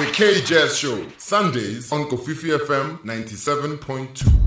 The K-Jazz Show, Sundays on Kofifi FM 97.2.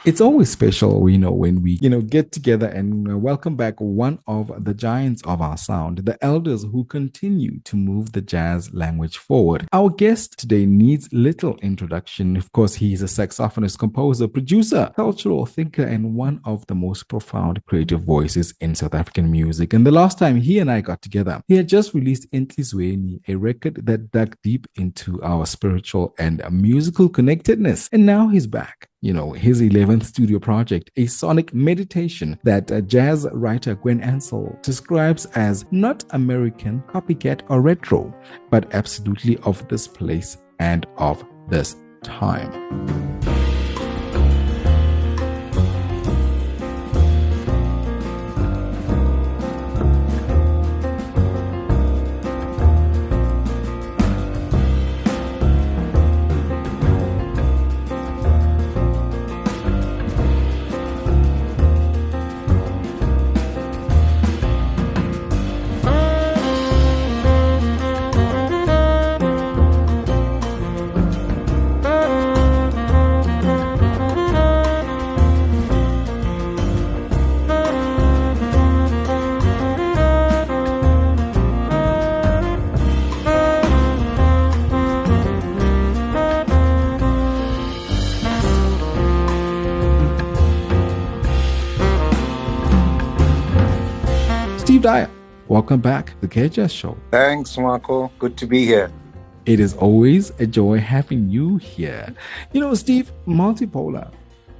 It's always special, when we, get together and welcome back one of the giants of our sound, the elders who continue to move the jazz language forward. Our guest today needs little introduction. Of course, he's a saxophonist, composer, producer, cultural thinker, and one of the most profound creative voices in South African music. And the last time he and I got together, he had just released Enhlizweni, a record that dug deep into our spiritual and musical connectedness. And now he's back. His 11th studio project, a sonic meditation that jazz writer Gwen Ansell describes as not American, copycat, or retro, but absolutely of this place and of this time. Dyer, welcome back to the K-Jazz Show. Thanks, Marco. Good to be here. It is always a joy having you here. Steve, Multipolar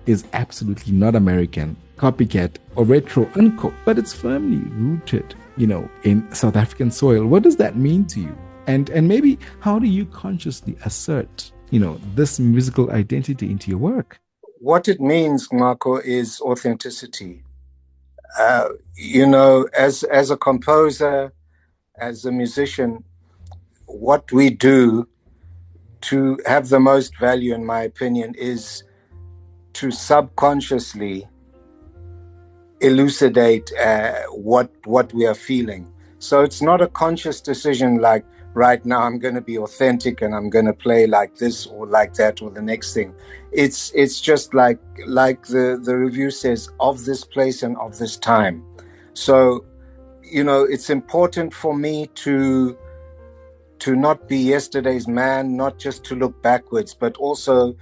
is absolutely not American, copycat, or retro, unquote, but it's firmly rooted, in South African soil. What does that mean to you? And maybe how do you consciously assert, this musical identity into your work? What it means, Marco, is authenticity. As a composer, as a musician, what we do to have the most value, in my opinion, is to subconsciously elucidate what we are feeling. So it's not a conscious decision like, right now I'm going to be authentic and I'm going to play like this or like that or the next thing. It's just like the review says, of this place and of this time. So, it's important for me to not be yesterday's man, not just to look backwards, but also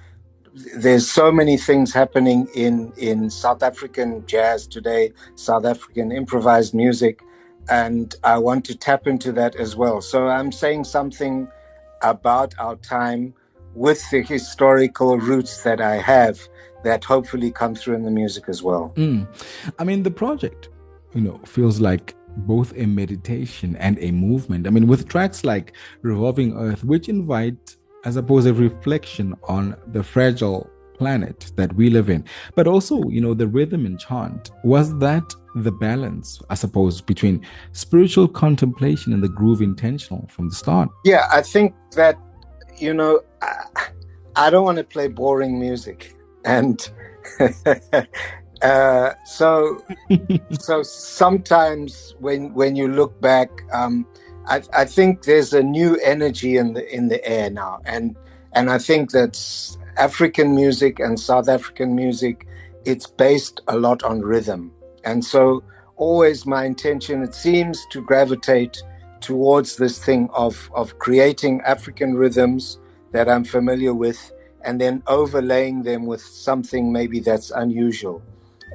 there's so many things happening in South African jazz today, South African improvised music, and I want to tap into that as well. So I'm saying something about our time with the historical roots that I have that hopefully come through in the music as well. The project, feels like both a meditation and a movement. With tracks like Revolving Earth, which invite, I suppose, a reflection on the fragile planet that we live in, but also, the rhythm and chant. Was that the balance, I suppose, between spiritual contemplation and the groove intentional from the start? Yeah, I think that, I don't want to play boring music. And so sometimes when you look back, I think there's a new energy in the air now. And I think that's African music and South African music, it's based a lot on rhythm. And so always my intention, it seems to gravitate towards this thing of creating African rhythms that I'm familiar with and then overlaying them with something maybe that's unusual.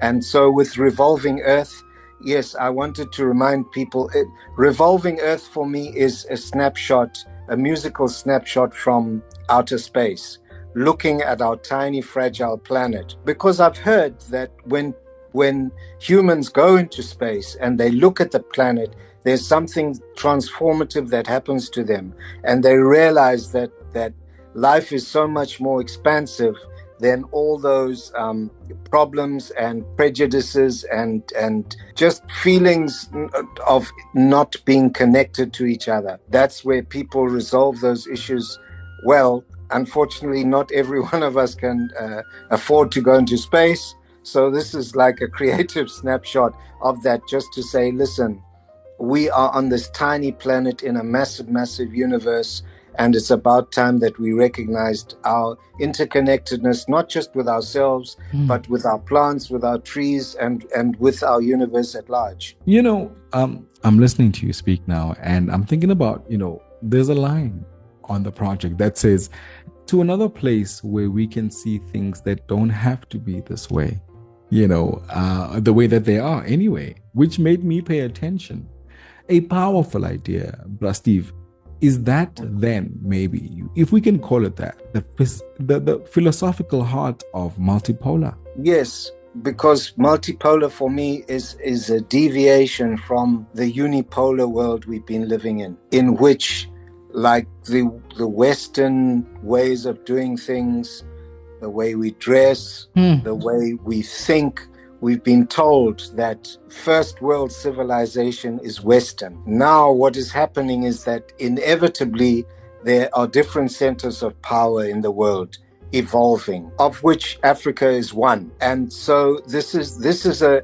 And so with Revolving Earth, yes, I wanted to remind people, Revolving Earth for me is a musical snapshot from outer space, looking at our tiny, fragile planet. Because I've heard that when humans go into space and they look at the planet, there's something transformative that happens to them. And they realize that life is so much more expansive than all those problems and prejudices and just feelings of not being connected to each other. That's where people resolve those issues well. Unfortunately, not every one of us can afford to go into space. So this is like a creative snapshot of that, just to say, listen, we are on this tiny planet in a massive, massive universe. And it's about time that we recognized our interconnectedness, not just with ourselves, but with our plants, with our trees, and with our universe at large. I'm listening to you speak now, and I'm thinking about, there's a line on the project that says, to another place where we can see things that don't have to be this way, the way that they are anyway, which made me pay attention. A powerful idea, Bra Steve. Is that then, maybe, if we can call it that, the philosophical heart of multipolar? Yes, because multipolar for me is a deviation from the unipolar world we've been living in which, like the Western ways of doing things, the way we dress, the way we think, we've been told that first world civilization is Western. Now what is happening is that inevitably there are different centers of power in the world evolving, of which Africa is one. And so this is a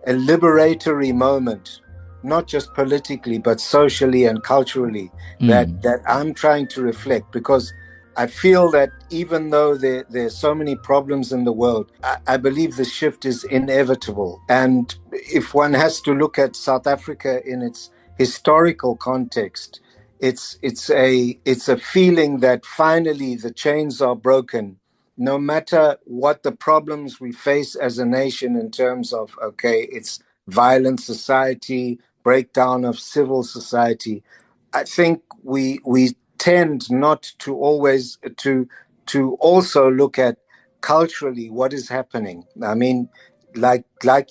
liberatory moment, not just politically, but socially and culturally, that I'm trying to reflect, because I feel that even though there's so many problems in the world, I believe the shift is inevitable. And if one has to look at South Africa in its historical context, it's a feeling that finally the chains are broken. No matter what the problems we face as a nation in terms of, it's violent society, breakdown of civil society, I think we tend not to always to also look at culturally what is happening. I mean, like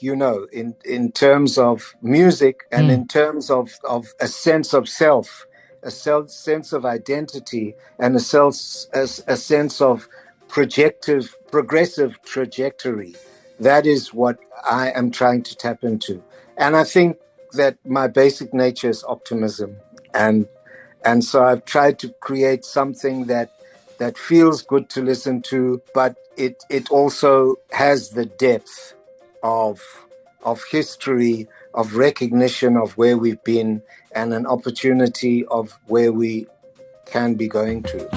in terms of music and in terms of a sense of self, sense of identity, and a sense of progressive trajectory. That is what I am trying to tap into. And I think that my basic nature is optimism. And so I've tried to create something that feels good to listen to, but it also has the depth of history, of recognition of where we've been, and an opportunity of where we can be going to.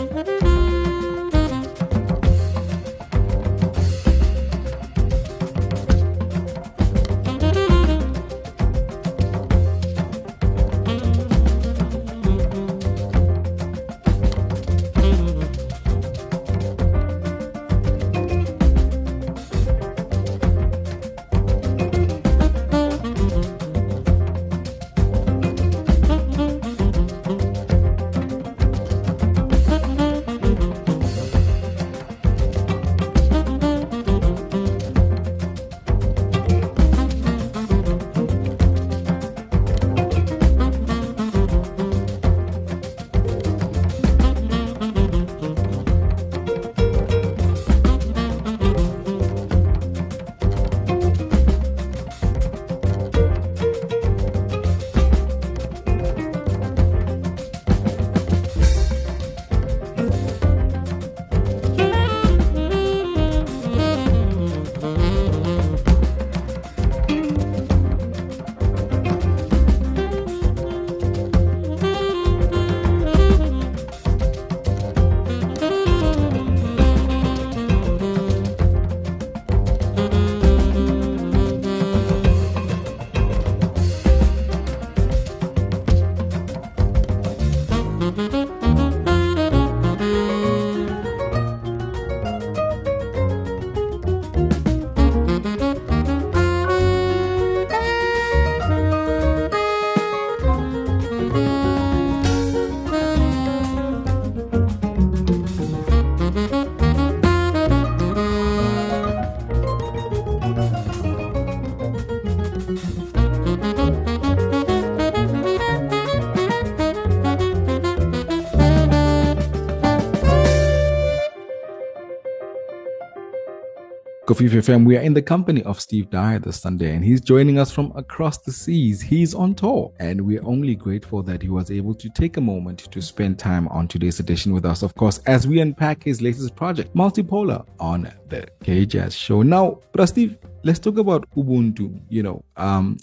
Kofifi FM, we are in the company of Steve Dyer this Sunday, and he's joining us from across the seas. He's on tour, and we're only grateful that he was able to take a moment to spend time on today's edition with us, of course, as we unpack his latest project, Multipolar, on the K-Jazz Show. Now, Steve, let's talk about Ubuntu.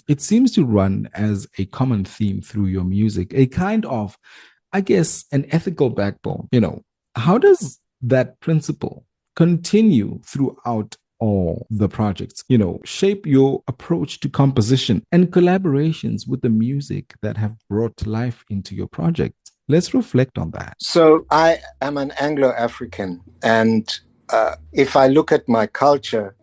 It seems to run as a common theme through your music, a kind of, I guess, an ethical backbone. How does that principle continue throughout all the projects, shape your approach to composition and collaborations with the music that have brought life into your project? Let's reflect on that. So I am an Anglo-African, and if I look at my culture,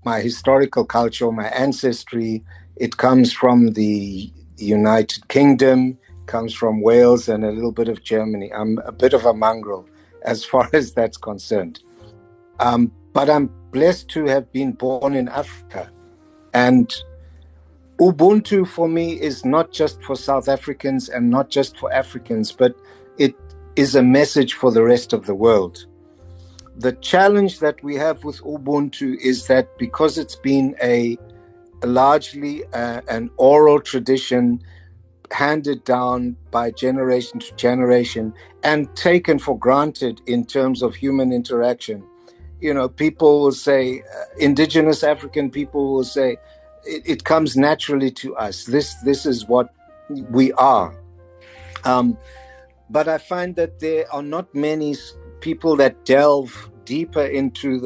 my historical culture, my ancestry, it comes from the United Kingdom, comes from Wales and a little bit of Germany. I'm a bit of a mongrel as far as that's concerned. But I'm blessed to have been born in Africa. And Ubuntu for me is not just for South Africans and not just for Africans, but it is a message for the rest of the world. The challenge that we have with Ubuntu is that because it's been largely an oral tradition handed down by generation to generation and taken for granted in terms of human interaction, people will say, indigenous African people will say, it comes naturally to us. This is what we are. But I find that there are not many people that delve deeper into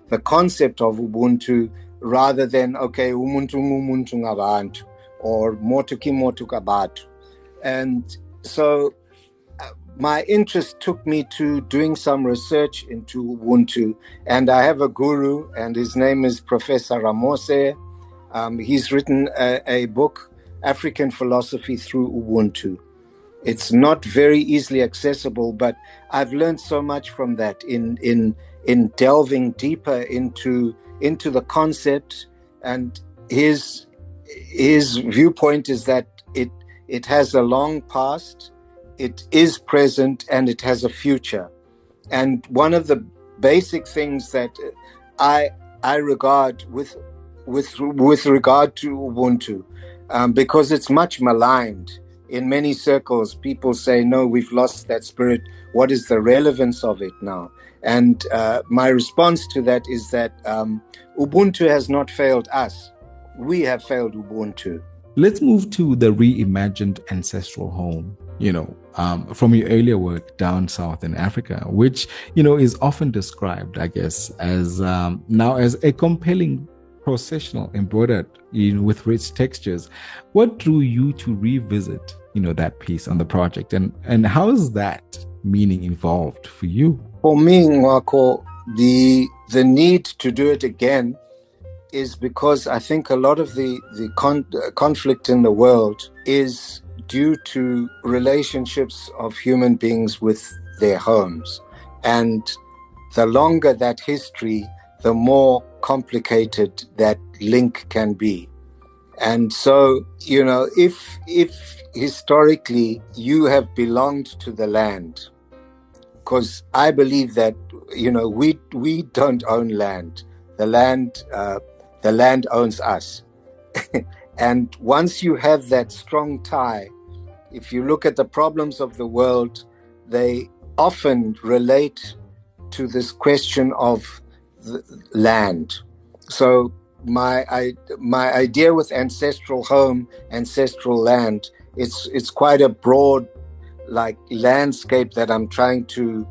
the concept of Ubuntu rather than, okay, umuntu ngumuntu ngabantu or motu ki motu kabatu. And so my interest took me to doing some research into Ubuntu. And I have a guru, and his name is Professor Ramose. He's written a book, African Philosophy Through Ubuntu. It's not very easily accessible, but I've learned so much from that in delving deeper into the concept. And his viewpoint is that it has a long past, it is present, and it has a future. And one of the basic things that I regard with regard to Ubuntu, because it's much maligned in many circles, people say, no, we've lost that spirit. What is the relevance of it now? And my response to that is that Ubuntu has not failed us. We have failed Ubuntu. Let's move to the reimagined ancestral home, from your earlier work down south in Africa, which, is often described, I guess, as now as a compelling processional embroidered, with rich textures. What drew you to revisit, that piece on the project, and how has that meaning evolved for you? For me, Nwako, the need to do it again is because I think a lot of the conflict in the world is due to relationships of human beings with their homes. And the longer that history, the more complicated that link can be. And so, if historically you have belonged to the land, because I believe that, we don't own land. The land owns us. And once you have that strong tie, if you look at the problems of the world, they often relate to this question of the land. So my idea with ancestral home, ancestral land, it's quite a broad landscape that I'm trying to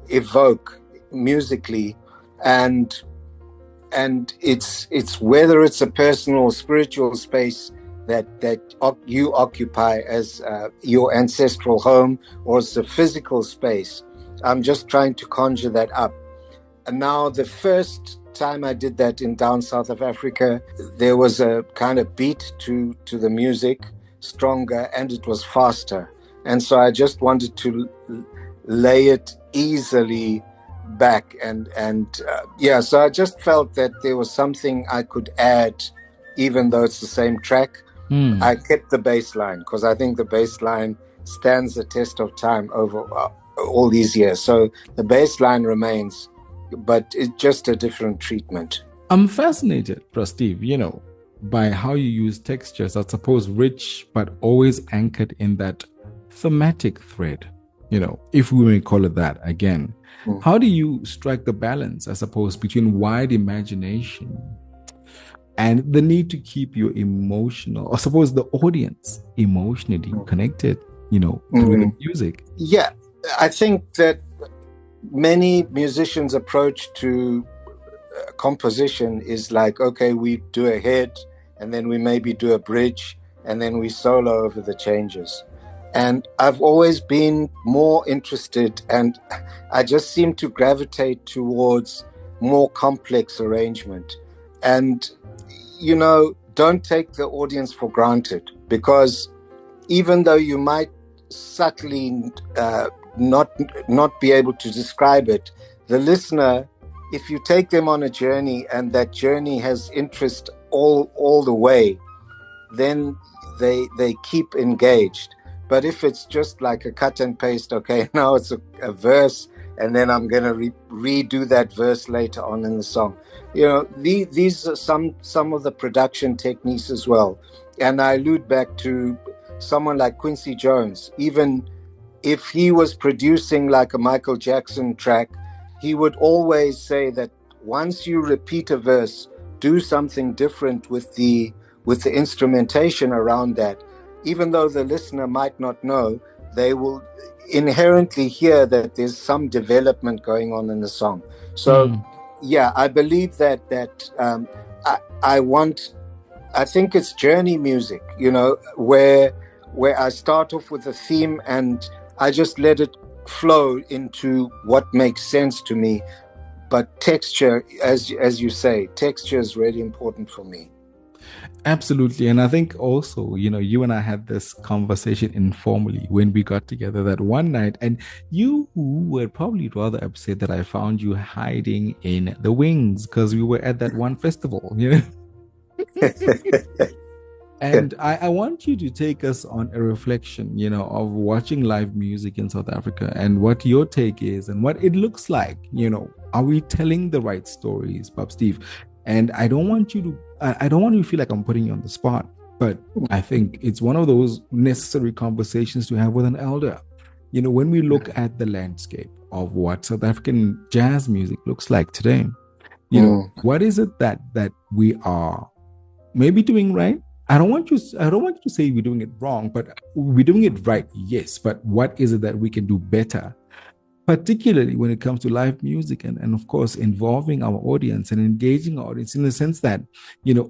evoke musically, and it's whether it's a personal or spiritual space that you occupy as your ancestral home, or it's a physical space. I'm just trying to conjure that up. And now the first time I did that in down south of Africa, there was a kind of beat to the music, stronger, and it was faster. And so I just wanted to lay it easily back, so I just felt that there was something I could add, even though it's the same track. I kept the bass line because I think the bass line stands the test of time over all these years. So the bass line remains, but it's just a different treatment. I'm fascinated, Steve, by how you use textures, I suppose rich, but always anchored in that thematic thread, if we may call it that again. How do you strike the balance, I suppose, between wide imagination and the need to keep your emotional, or suppose the audience emotionally connected, through the music. Yeah, I think that many musicians' approach to composition is like, okay, we do a head, and then we maybe do a bridge, and then we solo over the changes. And I've always been more interested, and I just seem to gravitate towards more complex arrangement. And, don't take the audience for granted, because even though you might subtly not be able to describe it, the listener, if you take them on a journey and that journey has interest all the way, then they keep engaged. But if it's just like a cut and paste, okay, now it's a verse, and then I'm going to redo that verse later on in the song. These are some of the production techniques as well. And I allude back to someone like Quincy Jones. Even if he was producing like a Michael Jackson track, he would always say that once you repeat a verse, do something different with the instrumentation around that. Even though the listener might not know, they will inherently hear that there's some development going on in the song. So, yeah, I believe that I think it's journey music, where I start off with a theme and I just let it flow into what makes sense to me. But texture, as you say, texture is really important for me. Absolutely. And I think also, you and I had this conversation informally when we got together that one night, and you were probably rather upset that I found you hiding in the wings because we were at that one festival, And I want you to take us on a reflection, of watching live music in South Africa and what your take is and what it looks like. Are we telling the right stories, Bob Steve? And I don't want you to feel like I'm putting you on the spot, but I think it's one of those necessary conversations to have with an elder. When we look at the landscape of what South African jazz music looks like today, what is it that we are maybe doing right? I don't want you to say we're doing it wrong, but we're doing it right, yes. But what is it that we can do better? Particularly when it comes to live music and of course, involving our audience and engaging our audience, in the sense that,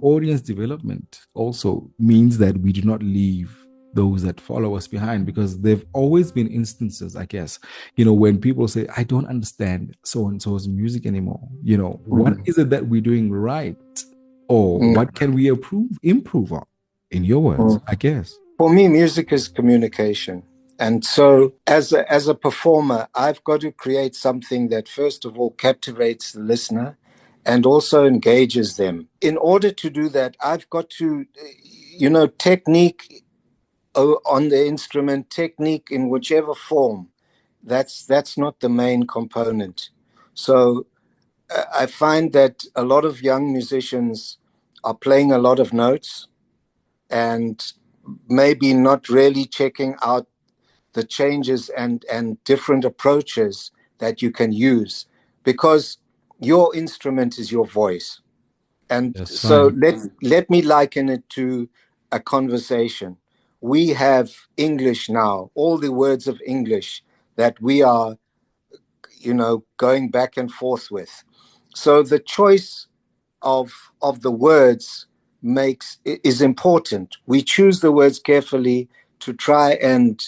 audience development also means that we do not leave those that follow us behind, because there've always been instances, I guess, when people say, I don't understand so-and-so's music anymore. What is it that we're doing right? Or what can we improve on, in your words, I guess? For me, music is communication. And so as a performer, I've got to create something that, first of all, captivates the listener and also engages them. In order to do that, I've got to, technique on the instrument, technique in whichever form, that's not the main component. So I find that a lot of young musicians are playing a lot of notes and maybe not really checking out the changes and different approaches that you can use, because your instrument is your voice. And That's so right. let me liken it to a conversation. We have English now, all the words of English that we are, going back and forth with. So the choice of the words is important. We choose the words carefully to try and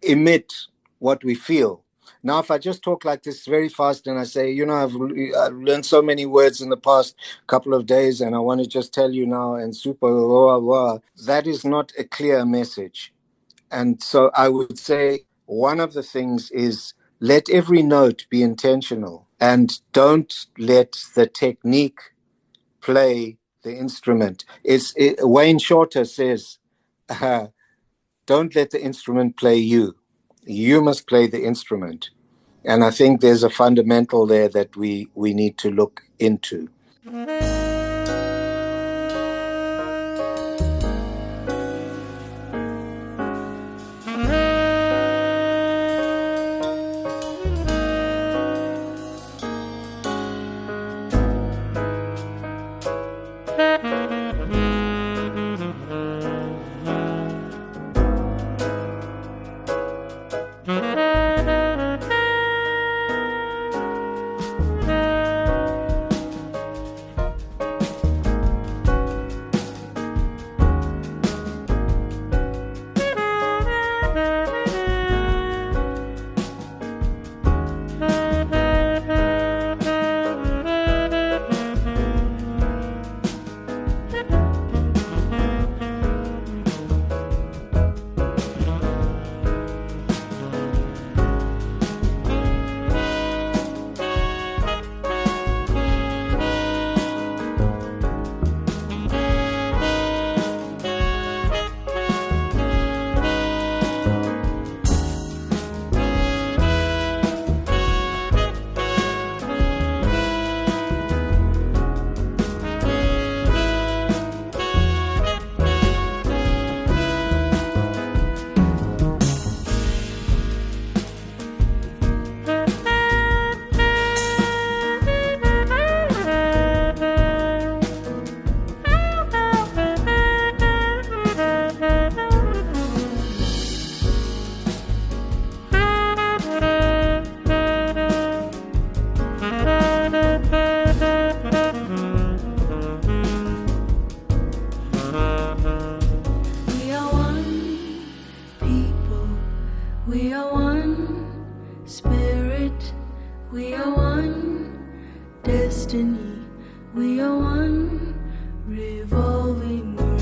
emit what we feel. Now, if I just talk like this very fast and I say, I've learned so many words in the past couple of days and I want to just tell you now and super, blah, blah, blah, that is not a clear message. And so I would say one of the things is let every note be intentional and don't let the technique play the instrument. Wayne Shorter says, don't let the instrument play you. You must play the instrument. And I think there's a fundamental there that we need to look into. We are one spirit, we are one destiny, we are one revolving world.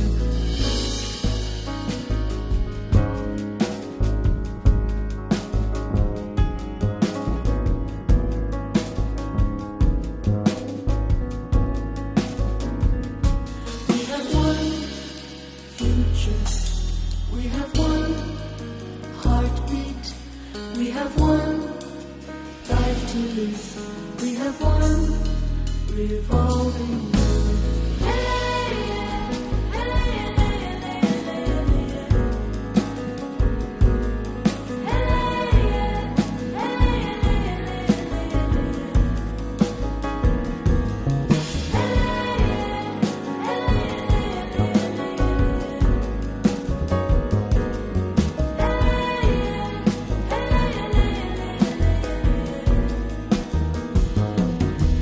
We have one future, we have one heartbeat, we have one life to live, we have one revolving world.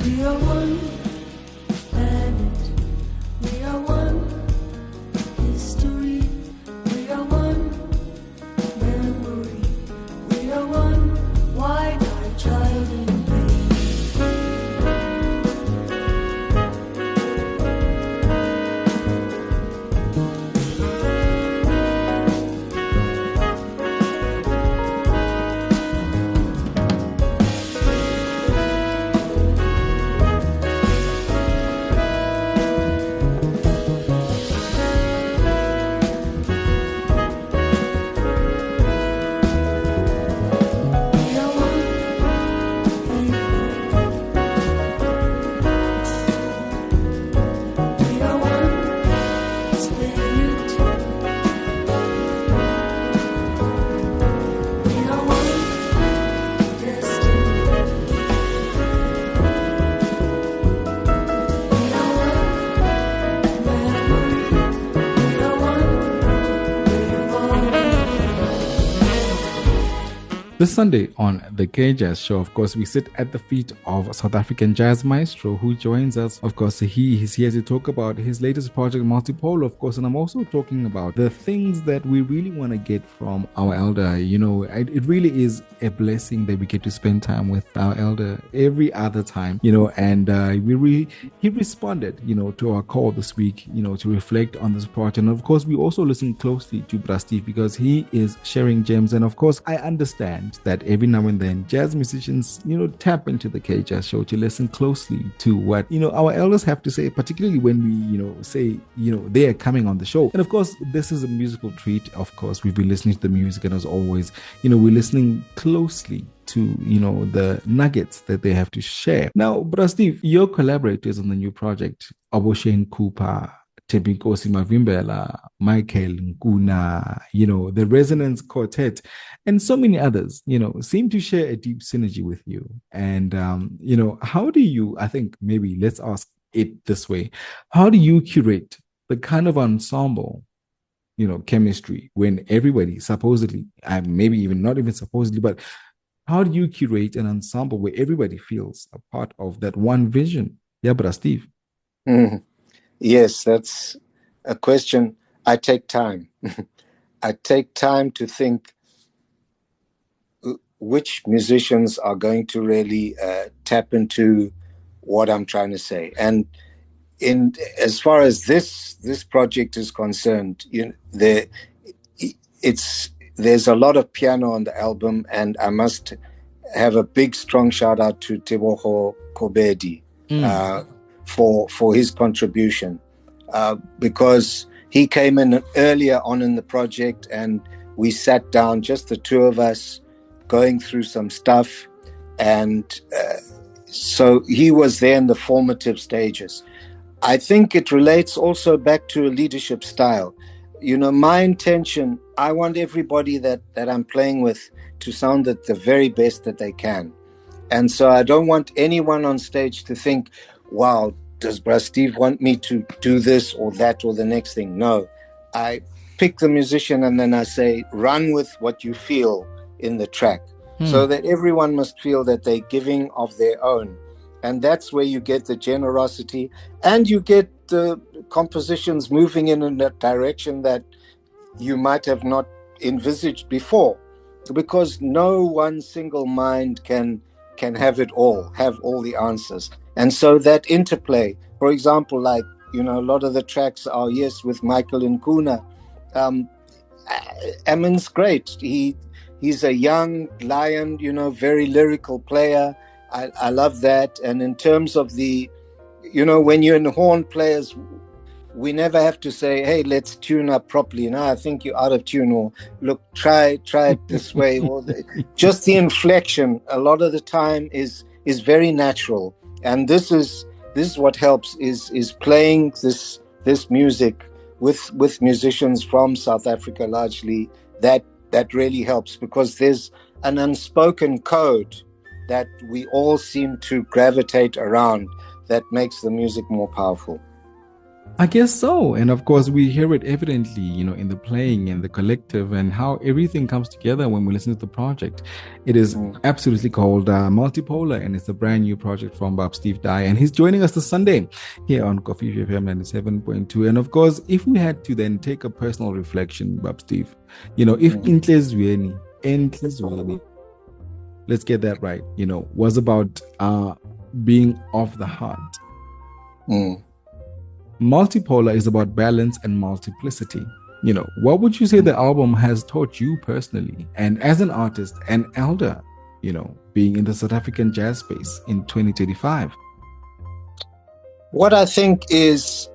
We are one planet, we are one history, we are one memory, we are one wide-eyed child in pain. We are one people, we are one spirit, we are one destiny, we are one memory, we are one revolving. This Sunday on the K-Jazz Show, of course, we sit at the feet of South African jazz maestro who joins us. Of course, he is here to talk about his latest project, Multipolar, of course, and I'm also talking about the things that we really want to get from our elder. You know, it really is a blessing that we get to spend time with our elder every other time, you know, and he responded, you know, to our call this week, you know, to reflect on this project. And of course, we also listen closely to Brastif because he is sharing gems. And of course, I understand that every now and then jazz musicians, you know, tap into the K-Jazz Show to listen closely to what, you know, our elders have to say, particularly when we, you know, say, you know, they are coming on the show. And of course, this is a musical treat. Of course, we've been listening to the music, and as always, you know, we're listening closely to, you know, the nuggets that they have to share. Now, Brastif, your collaborators on the new project, Aboshane Cooper, Tebinkosi Mavimbela, Michael Nkuna, you know, the Resonance Quartet, and so many others, you know, seem to share a deep synergy with you. And, you know, how do you, I think maybe let's ask it this way, how do you curate the kind of ensemble, you know, chemistry when everybody supposedly, maybe even not even supposedly, but how do you curate an ensemble where everybody feels a part of that one vision? Yeah, Brastif. Yes, that's a question. I take time. I take time to think which musicians are going to really tap into what I'm trying to say. And as far as this project is concerned, you know, there's a lot of piano on the album, and I must have a big, strong shout out to Teboho Kobedi for his contribution, because he came in earlier on in the project, and we sat down, just the two of us, going through some stuff, and so he was there in the formative stages. I think it relates also back to a leadership style. You know, my intention, I want everybody that I'm playing with to sound at the very best that they can. And so I don't want anyone on stage to think, wow, does Brastif want me to do this or that or the next thing? No, I pick the musician and then I say, run with what you feel in the track, so that everyone must feel that they're giving of their own. And that's where you get the generosity, and you get the compositions moving in a direction that you might have not envisaged before. because no one single mind can have it all, have all the answers. And so that interplay, for example, like, a lot of the tracks are, yes, with Michael Nkuna. Amin's great. He's a young lion, very lyrical player. I love that. And in terms of the, when you're in horn players, we never have to say, hey, let's tune up properly. I think you're out of tune, or look, try it this way. Or just the inflection a lot of the time is very natural. And this is what helps is playing this music with musicians from South Africa largely. That really helps, because there's an unspoken code that we all seem to gravitate around that makes the music more powerful. I guess so. And of course, we hear it evidently, in the playing and the collective and how everything comes together when we listen to the project. It is absolutely called Multipolar, and it's a brand new project from Bob Steve Dyer. And he's joining us this Sunday here on Coffee FM 97.2. And of course, if we had to then take a personal reflection, Bob Steve, if Enhlizweni, let's get that right, was about being of the heart. Multipolar is about balance and multiplicity. What would you say the album has taught you personally, and as an artist and elder, being in the South African jazz space in 2025? What I think is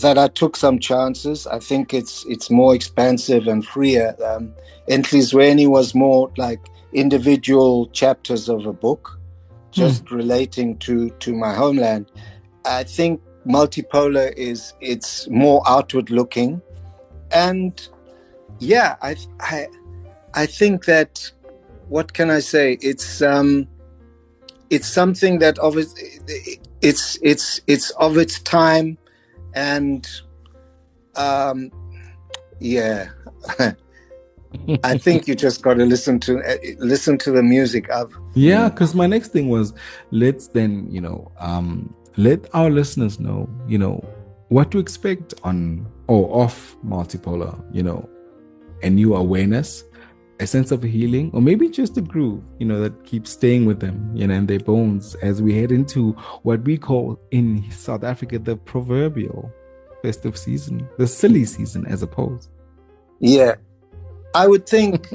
that I took some chances. I think it's more expansive and freer. Enhlizweni was more like individual chapters of a book, just relating to my homeland. I think Multipolar it's more outward looking, and I think that, what can I say, it's something that it's of its time, and I think you just got to listen to the music of. Yeah, because my next thing was, let's then let our listeners know, what to expect on or off Multipolar, a new awareness, a sense of healing, or maybe just a groove, that keeps staying with them, in their bones as we head into what we call in South Africa the proverbial festive season, the silly season, as opposed. Yeah, I would think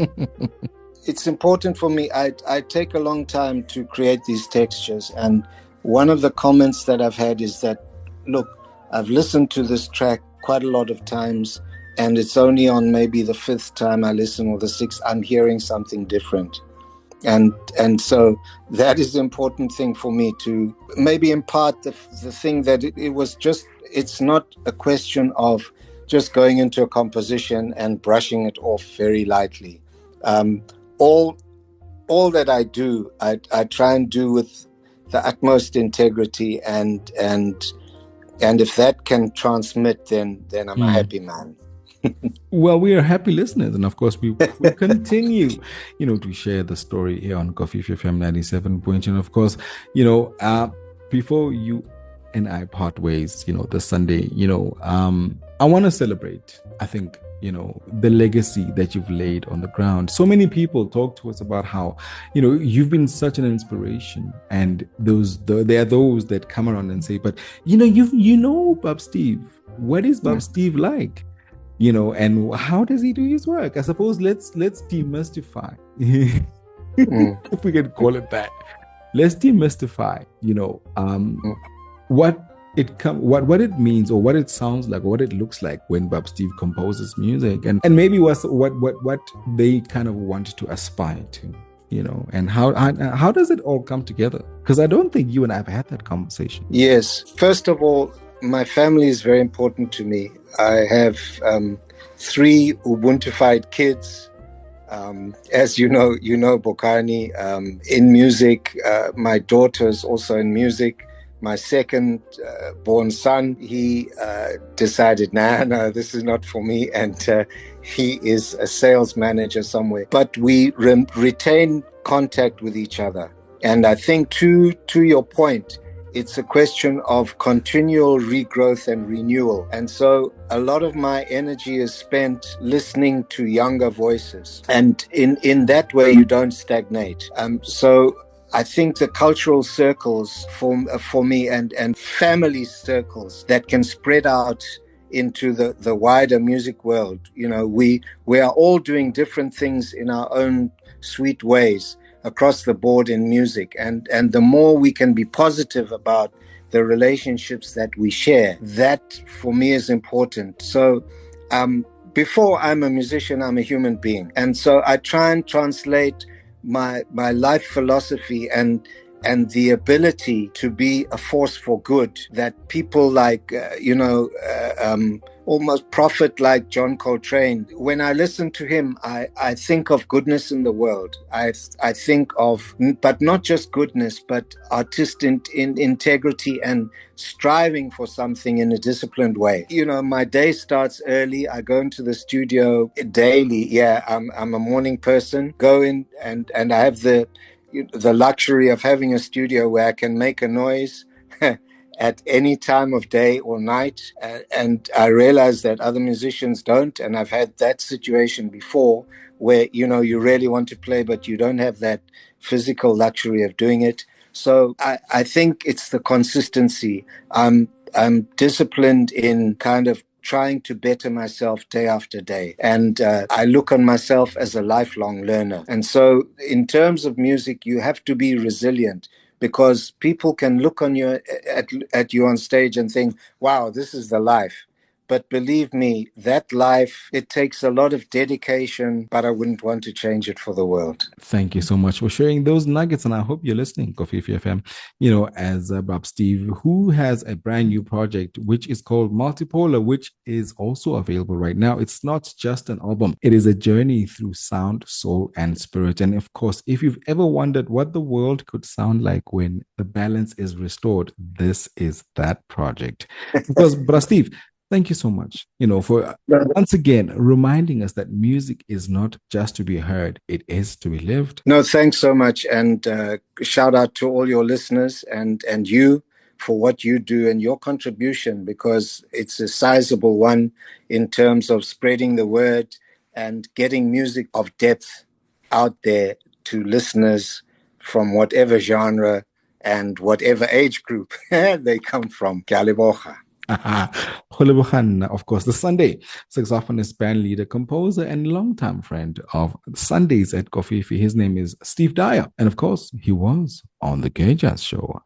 it's important for me. I take a long time to create these textures, and one of the comments that I've had is that, look, I've listened to this track quite a lot of times, and it's only on maybe the fifth time I listen, or the sixth, I'm hearing something different. And so that is the important thing for me, to maybe impart the thing that it was just, it's not a question of just going into a composition and brushing it off very lightly. All that I do, I try and do with the utmost integrity, and if that can transmit, then I'm a happy man. Well, we are happy listeners, and of course we continue, to share the story here on Coffee FM 97.2. And of course, before you and I part ways, this Sunday, I want to celebrate, I think, the legacy that you've laid on the ground. So many people talk to us about how, you've been such an inspiration, and there are those that come around and say, but Bob Steve, what is Bob Steve like? And how does he do his work? I suppose let's demystify, if we can call it that. Let's demystify, what it means, or what it sounds like, or what it looks like when Bob Steve composes music, and maybe what they kind of want to aspire to, and how does it all come together? Because I don't think you and I have had that conversation. Yes, first of all, my family is very important to me. I have 3 Ubuntufied kids. As you know, Bokani, in music. My daughter is also in music. My second born son, he decided, no, this is not for me. And he is a sales manager somewhere. But we retain contact with each other. And I think to your point, It's a question of continual regrowth and renewal. And so a lot of my energy is spent listening to younger voices. And in that way, you don't stagnate. So I think the cultural circles for me and family circles that can spread out into the wider music world. You know, we are all doing different things in our own sweet ways across the board in music. And the more we can be positive about the relationships that we share, that for me is important. So before I'm a musician, I'm a human being. And so I try and translate my life philosophy and the ability to be a force for good that people like, almost prophet like John Coltrane. When I listen to him, I think of goodness in the world. I think of, but not just goodness, but artistic integrity and striving for something in a disciplined way. You know, my day starts early. I go into the studio daily. Yeah, I'm a morning person. Go in and I have the luxury of having a studio where I can make a noise at any time of day or night. And I realize that other musicians don't. And I've had that situation before where, you know, you really want to play, but you don't have that physical luxury of doing it. So I think it's the consistency. I'm disciplined in kind of trying to better myself day after day. And I look on myself as a lifelong learner. And so in terms of music, you have to be resilient, because people can look on you at you on stage and think, wow, this is the life. But believe me, that life, it takes a lot of dedication, but I wouldn't want to change it for the world. Thank you so much for sharing those nuggets. And I hope you're listening, Kofifi FM, you know, as Bob Steve, who has a brand new project, which is called Multipolar, which is also available right now. It's not just an album. It is a journey through sound, soul, and spirit. And of course, if you've ever wondered what the world could sound like when the balance is restored, this is that project. Because, Bra Steve, thank you so much, you know, for once again reminding us that music is not just to be heard, it is to be lived. No, thanks so much. And shout out to all your listeners and you for what you do and your contribution, because it's a sizable one in terms of spreading the word and getting music of depth out there to listeners from whatever genre and whatever age group they come from. Kyalibocha. Of course, the Sunday saxophonist, band leader, composer, and longtime friend of Sundays at Kofifi. His name is Steve Dyer. And of course, he was on the Gay Jazz Show.